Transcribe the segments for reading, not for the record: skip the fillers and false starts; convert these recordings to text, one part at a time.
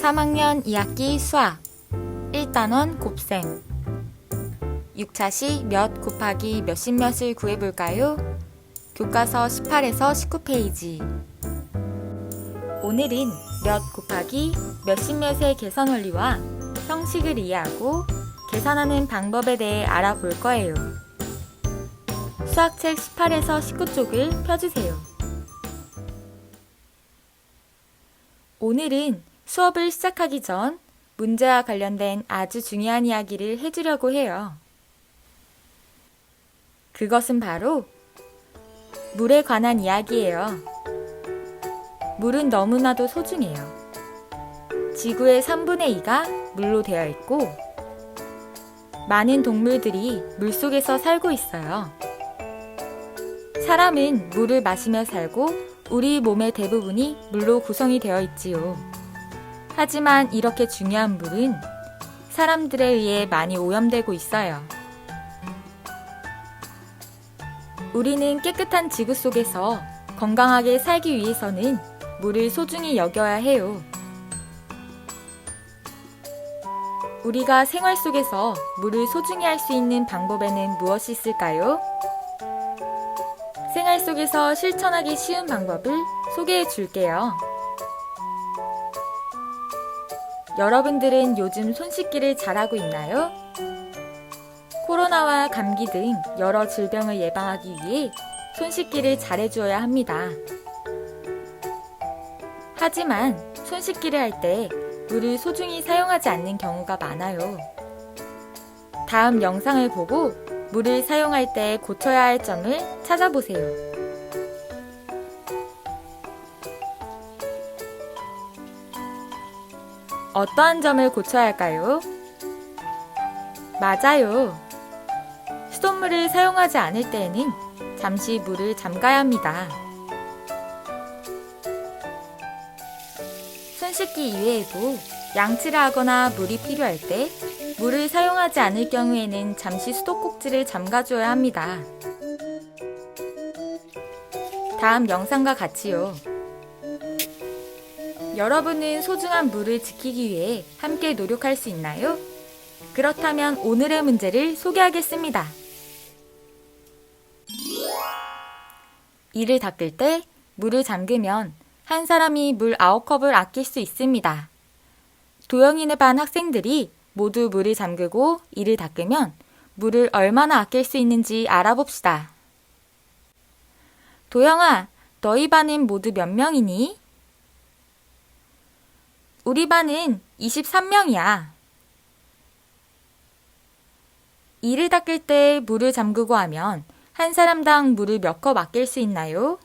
3학년 2학기 수학 1단원 곱셈 6차시 몇 곱하기 몇십 몇을 구해볼까요? 교과서 18에서 19페이지. 오늘은 몇 곱하기 몇십 몇의 계산 원리와 형식을 이해하고 계산하는 방법에 대해 알아볼 거예요. 수학책 18에서 19쪽을 펴주세요. 오늘은 수업을 시작하기 전 문제와 관련된 아주 중요한 이야기를 해주려고 해요. 그것은 바로 물에 관한 이야기예요. 물은 너무나도 소중해요. 지구의 3분의 2가 물로 되어 있고 많은 동물들이 물속에서 살고 있어요. 사람은 물을 마시며 살고 우리 몸의 대부분이 물로 구성이 되어 있지요. 하지만 이렇게 중요한 물은 사람들에 의해 많이 오염되고 있어요. 우리는 깨끗한 지구 속에서 건강하게 살기 위해서는 물을 소중히 여겨야 해요. 우리가 생활 속에서 물을 소중히 할 수 있는 방법에는 무엇이 있을까요? 생활 속에서 실천하기 쉬운 방법을 소개해 줄게요. 여러분들은 요즘 손 씻기를 잘하고 있나요? 코로나와 감기 등 여러 질병을 예방하기 위해 손 씻기를 잘해주어야 합니다. 하지만 손 씻기를 할 때 물을 소중히 사용하지 않는 경우가 많아요. 다음 영상을 보고 물을 사용할 때 고쳐야 할 점을 찾아보세요. 어떠한 점을 고쳐야 할까요? 맞아요. 수돗물을 사용하지 않을 때에는 잠시 물을 잠가야 합니다. 손 씻기 이외에도 양치를 하거나 물이 필요할 때 물을 사용하지 않을 경우에는 잠시 수도꼭지를 잠가줘야 합니다. 다음 영상과 같이요. 여러분은 소중한 물을 지키기 위해 함께 노력할 수 있나요? 그렇다면 오늘의 문제를 소개하겠습니다. 이를 닦을 때 물을 잠그면 한 사람이 물 9컵을 아낄 수 있습니다. 도영이네 반 학생들이 모두 물을 잠그고 이를 닦으면 물을 얼마나 아낄 수 있는지 알아봅시다. 도영아, 너희 반은 모두 몇 명이니? 우리 반은 23명이야. 이를 닦을 때 물을 잠그고 하면 한 사람당 물을 몇 컵 아낄 수 있나요?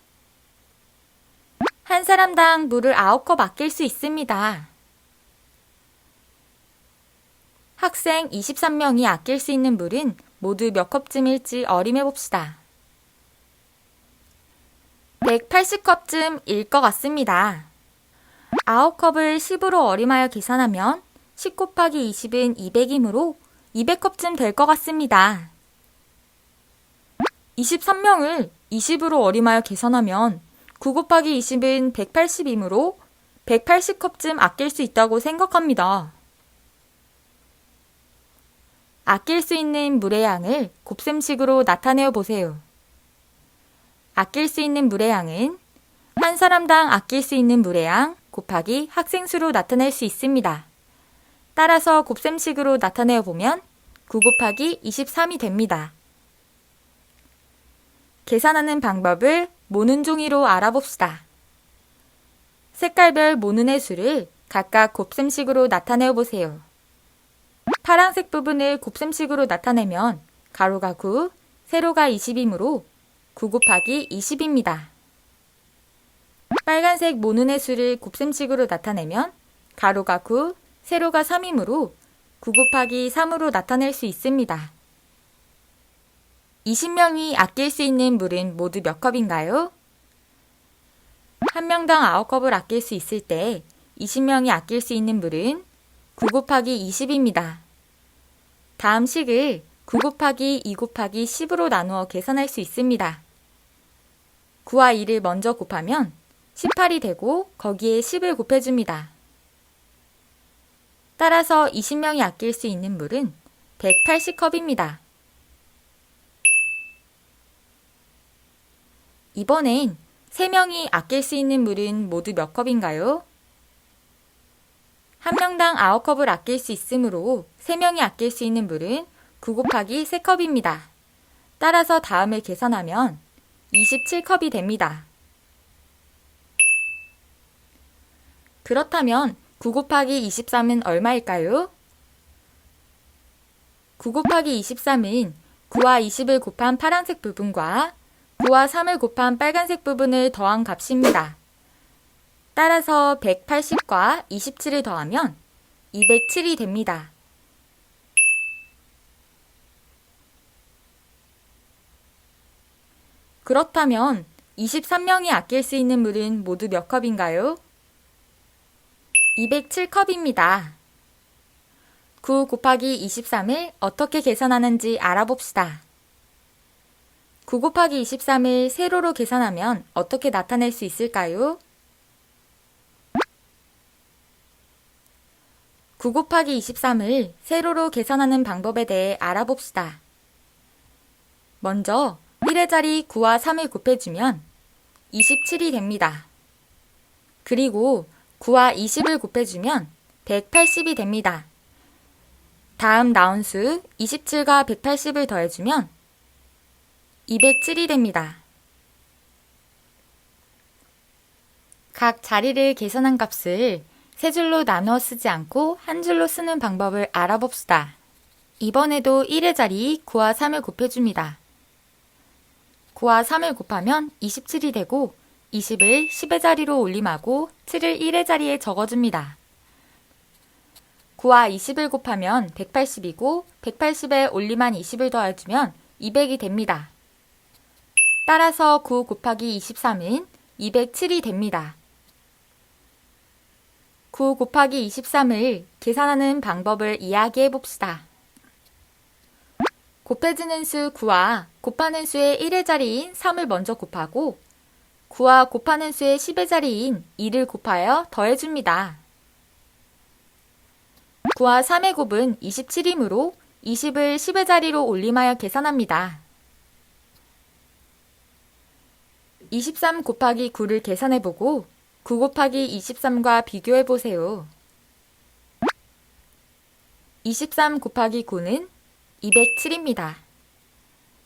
한 사람당 물을 9컵 아낄 수 있습니다. 학생 23명이 아낄 수 있는 물은 모두 몇 컵쯤일지 어림해 봅시다. 180컵쯤일 것 같습니다. 9컵을 10으로 어림하여 계산하면 10 곱하기 20은 200이므로 200컵쯤 될 것 같습니다. 23명을 20으로 어림하여 계산하면 9 곱하기 20은 180이므로 180컵쯤 아낄 수 있다고 생각합니다. 아낄 수 있는 물의 양을 곱셈식으로 나타내어 보세요. 아낄 수 있는 물의 양은 한 사람당 아낄 수 있는 물의 양 곱하기 학생 수로 나타낼 수 있습니다. 따라서 곱셈식으로 나타내어 보면 9 곱하기 23이 됩니다. 계산하는 방법을 모는 종이로 알아봅시다. 색깔별 모는의 수를 각각 곱셈식으로 나타내어 보세요. 파란색 부분을 곱셈식으로 나타내면 가로가 9, 세로가 20이므로 9 곱하기 20입니다. 빨간색 모는의 수를 곱셈식으로 나타내면 가로가 9, 세로가 3이므로 9 곱하기 3으로 나타낼 수 있습니다. 20명이 아낄 수 있는 물은 모두 몇 컵인가요? 한 명당 9컵을 아낄 수 있을 때 20명이 아낄 수 있는 물은 9 곱하기 20입니다. 다음 식을 9 곱하기 2 곱하기 10으로 나누어 계산할 수 있습니다. 9와 2를 먼저 곱하면 18이 되고 거기에 10을 곱해줍니다. 따라서 20명이 아낄 수 있는 물은 180컵입니다. 이번엔 3명이 아낄 수 있는 물은 모두 몇 컵인가요? 한 명당 9컵을 아낄 수 있으므로 3명이 아낄 수 있는 물은 9 곱하기 3컵입니다. 따라서 다음을 계산하면 27컵이 됩니다. 그렇다면 9 곱하기 23은 얼마일까요? 9 곱하기 23은 9와 20을 곱한 파란색 부분과 9와 3을 곱한 빨간색 부분을 더한 값입니다. 따라서 180과 27을 더하면 207이 됩니다. 그렇다면 23명이 아낄 수 있는 물은 모두 몇 컵인가요? 207컵입니다. 9 곱하기 23을 어떻게 계산하는지 알아봅시다. 9 곱하기 23을 세로로 계산하면 어떻게 나타낼 수 있을까요? 9 곱하기 23을 세로로 계산하는 방법에 대해 알아봅시다. 먼저 1의 자리 9와 3을 곱해주면 27이 됩니다. 그리고 9와 20을 곱해주면 180이 됩니다. 다음 나온 수 27과 180을 더해주면 207이 됩니다. 각 자리를 계산한 값을 세 줄로 나누어 쓰지 않고 한 줄로 쓰는 방법을 알아봅시다. 이번에도 1의 자리 9와 3을 곱해줍니다. 9와 3을 곱하면 27이 되고 20을 10의 자리로 올림하고 7을 1의 자리에 적어줍니다. 9와 20을 곱하면 180이고 180에 올림한 20을 더해주면 200이 됩니다. 따라서 9 곱하기 23은 207이 됩니다. 9 곱하기 23을 계산하는 방법을 이야기해 봅시다. 곱해지는 수 9와 곱하는 수의 1의 자리인 3을 먼저 곱하고 9와 곱하는 수의 10의 자리인 2를 곱하여 더해줍니다. 9와 3의 곱은 27이므로 20을 10의 자리로 올림하여 계산합니다. 23 곱하기 9를 계산해보고 9 곱하기 23과 비교해보세요. 23 곱하기 9는 207입니다.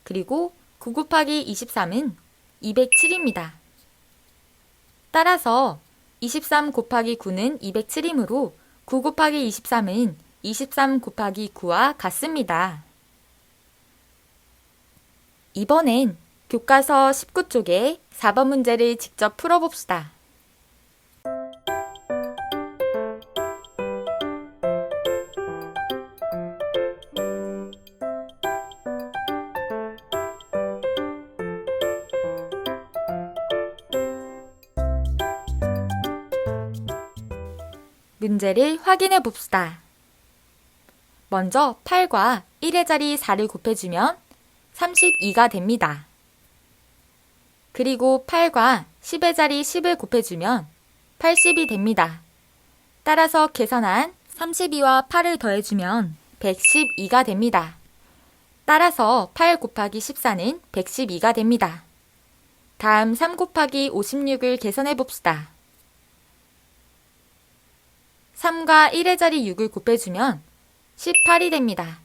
그리고 9 곱하기 23은 207입니다. 따라서 23 곱하기 9는 207이므로 9 곱하기 23은 23 곱하기 9와 같습니다. 이번엔 교과서 19쪽의 4번 문제를 직접 풀어봅시다. 문제를 확인해 봅시다. 먼저 8과 1의 자리 4를 곱해주면 32가 됩니다. 그리고 8과 10의 자리 10을 곱해주면 80이 됩니다. 따라서 계산한 32와 8을 더해주면 112가 됩니다. 따라서 8 곱하기 14는 112가 됩니다. 다음 3 곱하기 56을 계산해 봅시다. 3과 1의 자리 6을 곱해주면 18이 됩니다.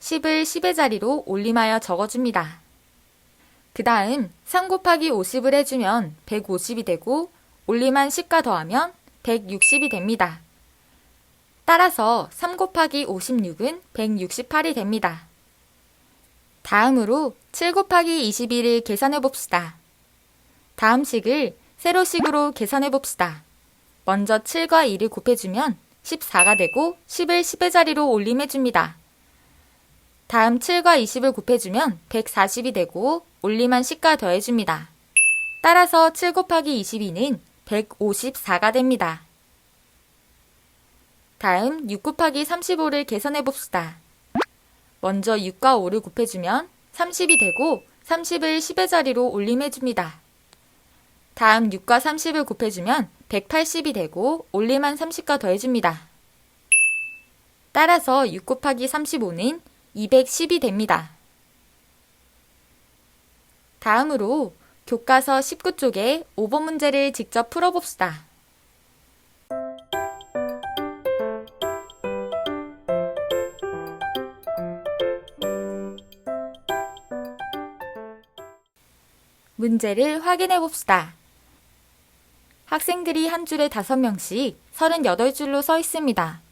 10을 10의 자리로 올림하여 적어줍니다. 그 다음 3 곱하기 50을 해주면 150이 되고 올림한 10과 더하면 160이 됩니다. 따라서 3 곱하기 56은 168이 됩니다. 다음으로 7 곱하기 21을 계산해 봅시다. 다음 식을 세로식으로 계산해 봅시다. 먼저 7과 2를 곱해주면 14가 되고 10을 10의 자리로 올림해줍니다. 다음 7과 20을 곱해주면 140이 되고 올림한 10과 더해줍니다. 따라서 7 곱하기 22는 154가 됩니다. 다음 6 곱하기 35를 계산해 봅시다. 먼저 6과 5를 곱해주면 30이 되고 30을 10의 자리로 올림해줍니다. 다음 6과 30을 곱해주면 180이 되고 올림한 30과 더해줍니다. 따라서 6 곱하기 35는 210이 됩니다. 다음으로 교과서 19쪽의 5번 문제를 직접 풀어봅시다. 문제를 확인해 봅시다. 학생들이 한 줄에 5명씩 38줄로 서 있습니다.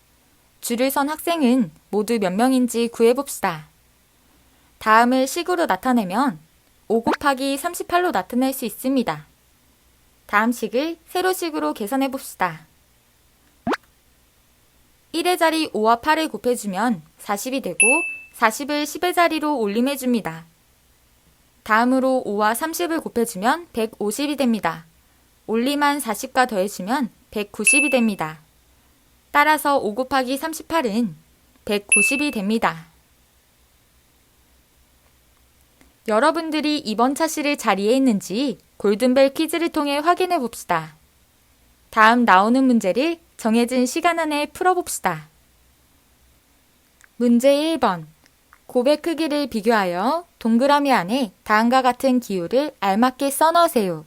줄을 선 학생은 모두 몇 명인지 구해봅시다. 다음을 식으로 나타내면 5 곱하기 38로 나타낼 수 있습니다. 다음 식을 세로식으로 계산해 봅시다. 1의 자리 5와 8을 곱해주면 40이 되고 40을 10의 자리로 올림해줍니다. 다음으로 5와 30을 곱해주면 150이 됩니다. 올림한 40과 더해주면 190이 됩니다. 따라서 5 곱하기 38은 190이 됩니다. 여러분들이 이번 차시를 잘 이해했는지 골든벨 퀴즈를 통해 확인해 봅시다. 다음 나오는 문제를 정해진 시간 안에 풀어봅시다. 문제 1번. 곱의 크기를 비교하여 동그라미 안에 다음과 같은 기호를 알맞게 써넣으세요.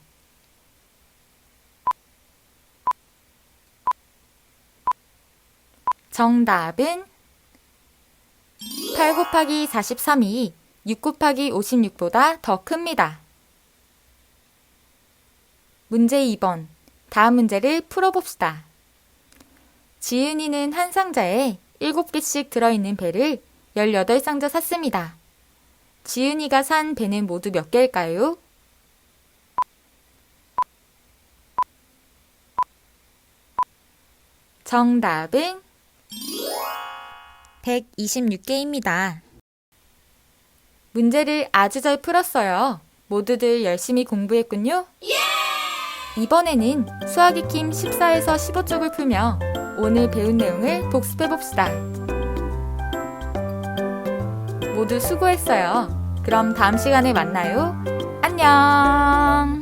정답은 8 곱하기 43이 6 곱하기 56보다 더 큽니다. 문제 2번. 다음 문제를 풀어봅시다. 지은이는 한 상자에 7개씩 들어있는 배를 18상자 샀습니다. 지은이가 산 배는 모두 몇 개일까요? 정답은 126개입니다. 문제를 아주 잘 풀었어요. 모두들 열심히 공부했군요. 이번에는 수학 익힘 14에서 15쪽을 풀며 오늘 배운 내용을 복습해봅시다. 모두 수고했어요. 그럼 다음 시간에 만나요. 안녕!